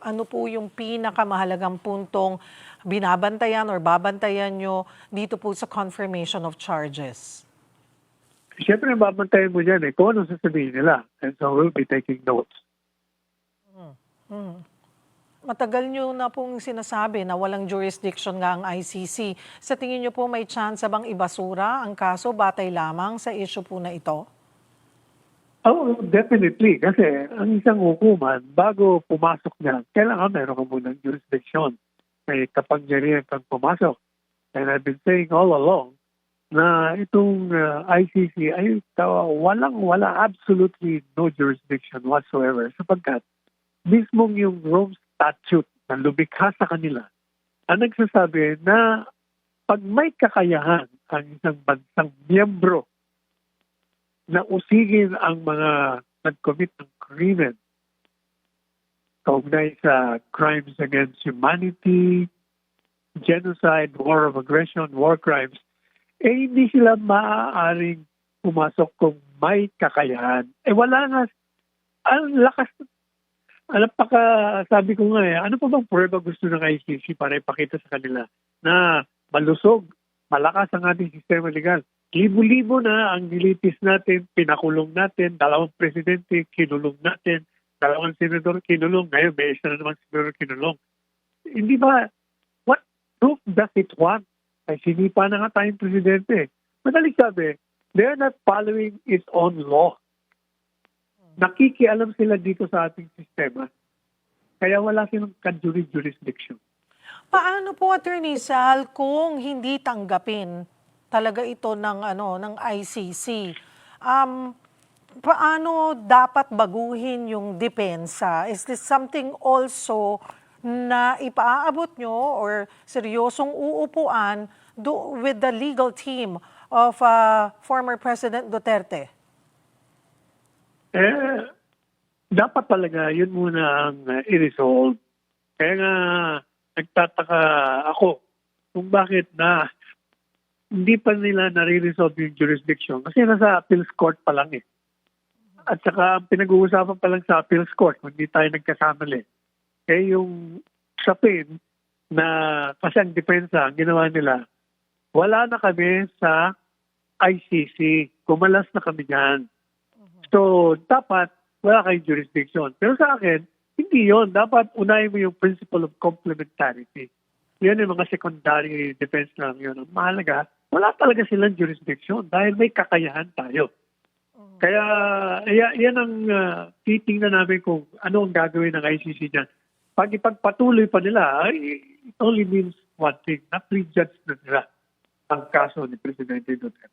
ano po yung pinakamahalagang puntong binabantayan or babantayan nyo dito po sa confirmation of charges? Siyempre, babantayan mo dyan kung ano sasabihin nila. And so we'll be taking notes. Matagal nyo na pong sinasabi na walang jurisdiction nga ang ICC. Sa tingin nyo po may chance bang ibasura ang kaso batay lamang sa issue po na ito? Oh, definitely. Kasi ang isang hukuman, bago pumasok niya, kailangan meron ka munang jurisdiction. May kapangyarihan kang pumasok. And I've been saying all along na itong ICC ay walang-wala, absolutely no jurisdiction whatsoever. Sapagkat mismong yung Rome Statute na lumikha sa kanila ang nagsasabi na pag may kakayahan ang isang bansang miyembro na usigin ang mga nag-commit ng krimen kaugnay sa crimes against humanity, genocide, war of aggression, war crimes, hindi sila maaaring pumasok kung may kakayahan. Wala nga, ang lakas, sabi ko nga ano pa bang prueba gusto ng ICC para ipakita sa kanila na malusog, malakas ang ating sistema legal. Libo-libo na ang nilitis natin, pinakulong natin, 2 presidente, kinulong natin, 2 senador, kinulong. Ngayon, may isa na naman senador kinulong. Hindi ba, what proof does it want? Ay sinipa na nga tayong presidente. Madaling sabi, they're not following its own law. Nakikialam sila dito sa ating sistema. Kaya wala silang jurisdiction. Paano po, Attorney Sal, kung hindi tanggapin talaga ito ng ICC? Paano dapat baguhin yung depensa? Is this something also na ipaabot nyo or seryosong uupuan with the legal team of former President Duterte? Dapat talaga yun muna ang i-resolve. Kaya nga nagtataka ako kung bakit na hindi pa nila nare-resolve yung jurisdiction kasi nasa appeals court pa lang At saka pinag-uusapan pa lang sa appeals court kung hindi tayo nagkasamali. Yung sapin na kasi ang depensa, ang ginawa nila, wala na kami sa ICC. Kumalas na kami dyan. So, dapat wala kayong jurisdiction. Pero sa akin, hindi yon. Dapat unahin mo yung principle of complementarity. Yan yung mga secondary defense lang yun. Ang mahalaga, wala talaga silang jurisdiction dahil may kakayahan tayo. Kaya yan ang titingnan namin kung ano ang gagawin ng ICC dyan. Pag ipagpatuloy pa nila, it only means one thing, na prejudge na nila ang kaso ni Presidente Duterte.